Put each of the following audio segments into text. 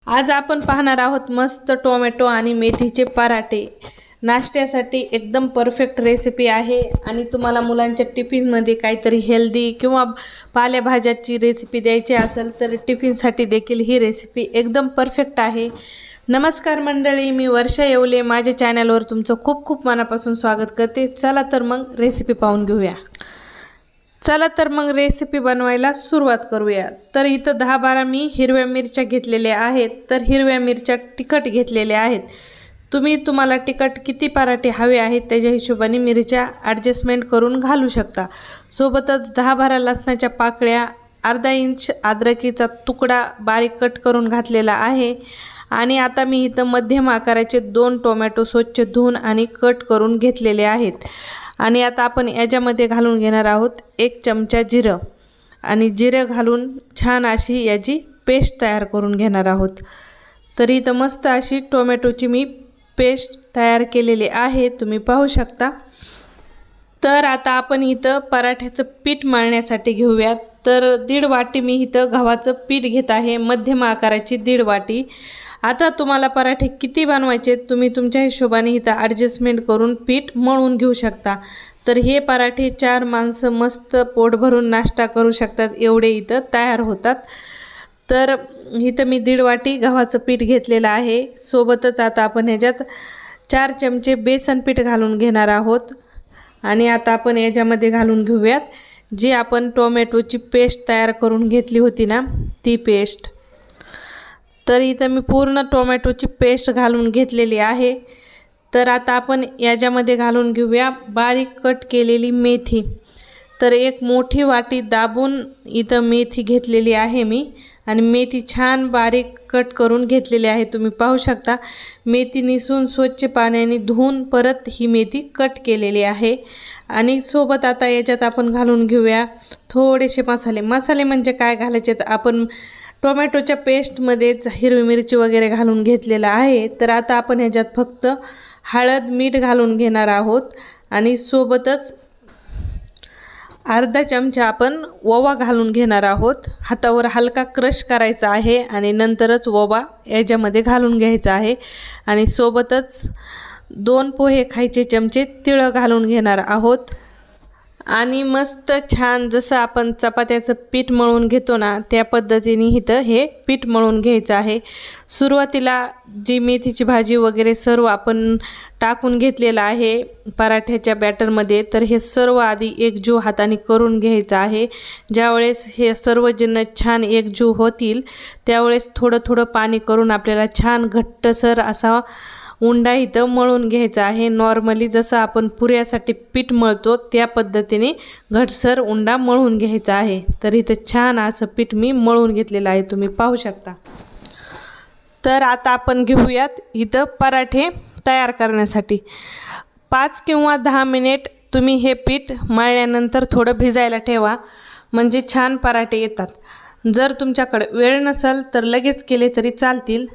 आज आपण पाहणार आहोत मस्त टोमॅटो आणि मेथीचे पराठे। नाश्त्यासाठी एकदम परफेक्ट रेसिपी आहे आणि तुम्हाला मुलांच्या टिफिनमध्ये काहीतरी हेल्दी किंवा पालेभाज्याची रेसिपी द्यायची असेल तर टिफिनसाठी देखील ही रेसिपी एकदम परफेक्ट आहे। नमस्कार मंडळी, मी वर्षा येवले माझ्या चॅनलवर तुमचं खूप खूप मनापासून स्वागत करते। चला तर मग रेसिपी पाहून घेऊया। चला तर मग रेसिपी बनवायला सुरुवात करूया। तर इथं 10-12 मी हिरव्या मिरच्या घेतलेल्या आहेत। तर हिरव्या मिरच्या तिखट घेतलेल्या आहेत। तुम्हाला तिखट किती पराठे हवे आहेत त्याच्या हिशोबाने मिरच्या ॲडजस्टमेंट करून घालू शकता। सोबतच 10-12 लसणाच्या पाकळ्या, अर्धा इंच अद्रकीचा तुकडा बारीक कट करून घातलेला आहे। आणि आता मी इथं मध्यम आकाराचे 2 टोमॅटो स्वच्छ धुवून आणि कट करून घेतलेले आहेत। आणि आता आपण याच्यामध्ये घालून घेणार आहोत 1 चमचा जिरं आणि जिरं घालून छान अशी याची पेस्ट तयार करून घेणार आहोत। तर इथं मस्त अशी टोमॅटोची मी पेस्ट तयार केलेली आहे, तुम्ही पाहू शकता। तर आता आपण इथं पराठ्याचं पीठ मळण्यासाठी घेऊयात। तर 1.5 वाटी मी इथं गव्हाचं पीठ घेत आहे, मध्यम आकाराची 1.5 वाटी। आता तुम्हाला पराठे किती बनवायचे तुम्ही तुमच्या हिशोबाने इथं ॲडजस्टमेंट करून पीठ मळून घेऊ शकता। तर हे पराठे 4 माणसं मस्त पोट भरून नाश्ता करू शकतात एवढे इथं तयार होतात। तर इथं मी 1.5 वाटी गव्हाचं पीठ घेतलेलं आहे। सोबतच आता आपण ह्याच्यात 4 चमचे बेसन पीठ घालून घेणार आहोत। आणि आता आपण याच्यामध्ये घालून घेऊयात जी आपण टोमॅटोची पेस्ट तयार करून घेतली होती ना, ती पेस्ट। तर इथं मी पूर्ण टोमॅटोची पेस्ट घालून घेतलेली आहे। तर आता आपण याच्यामध्ये घालून घेऊया बारीक कट केलेली मेथी। तर 1 मोठी वाटी दाबून इथं मेथी घेतलेली आहे मी आणि मेथी छान बारीक कट करून घेतलेली आहे, तुम्ही पाहू शकता। मेथी निसून स्वच्छ पाण्याने धुवून परत ही मेथी कट केलेली आहे। आणि सोबत आता याच्यात आपण घालून घेऊया थोडेसे मसाले म्हणजे काय घालायचे तर आपण टोमॅटोच्या पेस्टमध्येच हिरवी मिरची वगैरे घालून घेतलेला आहे। तर आता आपण ह्याच्यात फक्त हळद मीठ घालून घेणार आहोत आणि सोबतच अर्धा चमचा आपण ओवा घालून घेणार आहोत। हातावर हलका क्रश करायचा आहे आणि नंतरच ओवा याच्यामध्ये घालून घ्यायचा आहे। आणि सोबतच 2 पोहे खायचे चमचे तीळ घालून घेणार आहोत। आणि मस्त छान जसं आपण चपात्याचं पीठ मळून घेतो ना त्या पद्धतीने इथं हे पीठ मळून घ्यायचं आहे। सुरुवातीला जी मेथीची भाजी वगैरे सर्व आपण टाकून घेतलेलं आहे पराठ्याच्या बॅटरमध्ये, तर हे सर्व आधी एकजीव हाताने करून घ्यायचं आहे। ज्यावेळेस हे सर्व जिन्नस छान एकजीव होतील त्यावेळेस थोडं थोडं पाणी करून आपल्याला छान घट्टसर असा उंडा इथं मळून घ्यायचा आहे। नॉर्मली जसं आपण पुऱ्यासाठी पीठ मळतो त्या पद्धतीने घटसर उंडा मळून घ्यायचा आहे। तर इथं छान असं पीठ मी मळून घेतलेलं आहे, तुम्ही पाहू शकता। तर आता आपण घेऊयात इथं पराठे तयार करण्यासाठी 5 किंवा 10 मिनिट तुम्ही हे पीठ मळल्यानंतर थोडं भिजायला ठेवा, म्हणजे छान पराठे येतात। जर तुमच्याकडे वेळ नसेल तर लगेच केले तरी चालतील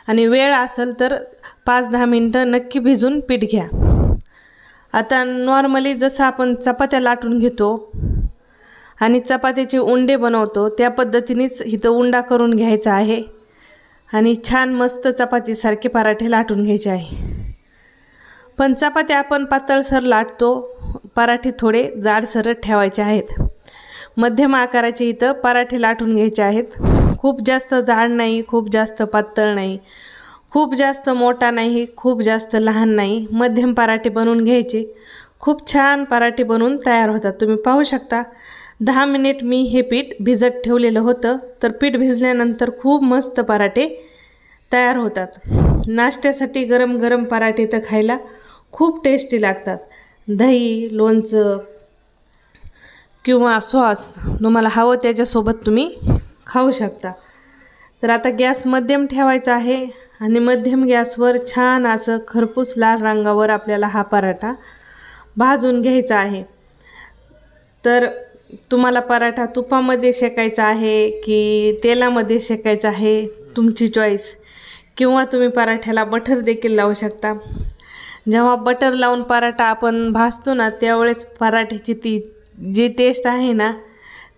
आणि वेळ असेल तर 5-10 मिनिटं नक्की भिजून पीठ घ्या। आता नॉर्मली जसं आपण चपात्या लाटून घेतो आणि चपात्याचे उंडे बनवतो त्या पद्धतीनेच इथं उंडा करून घ्यायचा आहे आणि छान मस्त चपातीसारखे पराठे लाटून घ्यायचे आहे। पण चपात्या आपण पातळसर लाटतो, पराठे थोडे जाडसर ठेवायचे आहेत। मध्यम आकाराचे इथं पराठे लाटून घ्यायचे आहेत। खूप जास्त जाड नाही, खूप जास्त पातळ नाही, खूप जास्त मोठा नाही, खूप जास्त लहान नाही, मध्यम पराठे बनवून घ्यायचे। खूप छान पराठे बनवून तयार होतात, तुम्ही पाहू शकता। 10 मिनिट मी हे पीठ भिजत ठेवलेलं होतं। तर पीठ भिजल्यानंतर खूप मस्त पराठे तयार होतात। नाश्त्यासाठी गरम गरम पराठे तर खायला खूप टेस्टी लागतात। दही, लोणचं किंवा सॉस तुम्हाला हवं त्याच्यासोबत तुम्ही खाऊ शकता। तर आता गॅस मध्यम ठेवायचा आहे आणि मध्यम गॅसवर छान असं खरपूस लाल रंगावर आपल्याला हा पराठा भाजून घ्यायचा आहे। तर तुम्हाला पराठा तुपामध्ये शेकायचा आहे की तेलामध्ये शेकायचा आहे तुमची चॉईस, किंवा तुम्ही पराठ्याला बटर देखील लावू शकता। जेव्हा बटर लावून पराठा आपण भाजतो ना त्यावेळेस पराठ्याची ती जी टेस्ट आहे ना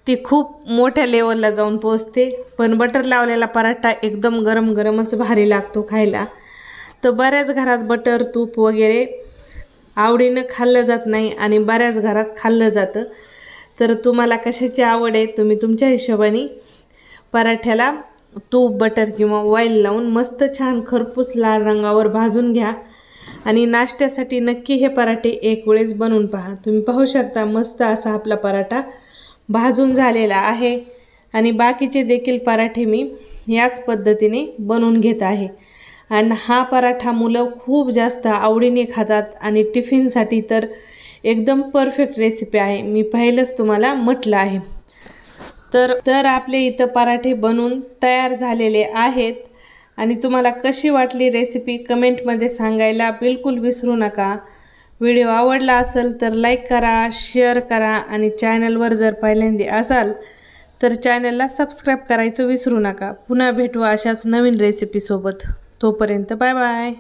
ती खूप मोठ्या लेवलला जाऊन पोचते। पण बटर लावलेला पराठा एकदम गरम गरमच भारी लागतो खायला। तर बऱ्याच घरात बटर तूप वगैरे आवडीनं खाल्लं जात नाही आणि बऱ्याच घरात खाल्लं जातं। तर तुम्हाला कशाची आवड आहे तुम्ही तुमच्या हिशोबाने पराठ्याला तूप बटर किंवा ऑइल लावून मस्त छान खरपूस लाल रंगावर भाजून घ्या आणि नाश्त्यासाठी नक्की हे पराठे एक वेळेस बनवून पहा। तुम्ही पाहू शकता मस्त असा आपला पराठा भाजून झालेला आहे आणि बाकीचे देखील पराठे मी याच पद्धतीने बनवून घेत आहे। आणि हा पराठा मुलं खूप जास्त आवडीने खातात आणि टिफिनसाठी तर एकदम परफेक्ट रेसिपी आहे। मी पहिलंच तुम्हाला म्हटलं आहे। तर आपले इथं पराठे बनवून तयार झालेले आहेत आणि तुम्हाला कशी वाटली रेसिपी कमेंटमध्ये सांगायला बिलकुल विसरू नका। व्हिडिओ आवडला असेल तर लाईक करा, शेअर करा आणि चॅनलवर जर पहिल्यांदा असाल तर चॅनलला सबस्क्राईब करायचं विसरू नका। पुन्हा भेटू अशाच नवीन रेसिपीसोबत। तोपर्यंत बाय बाय।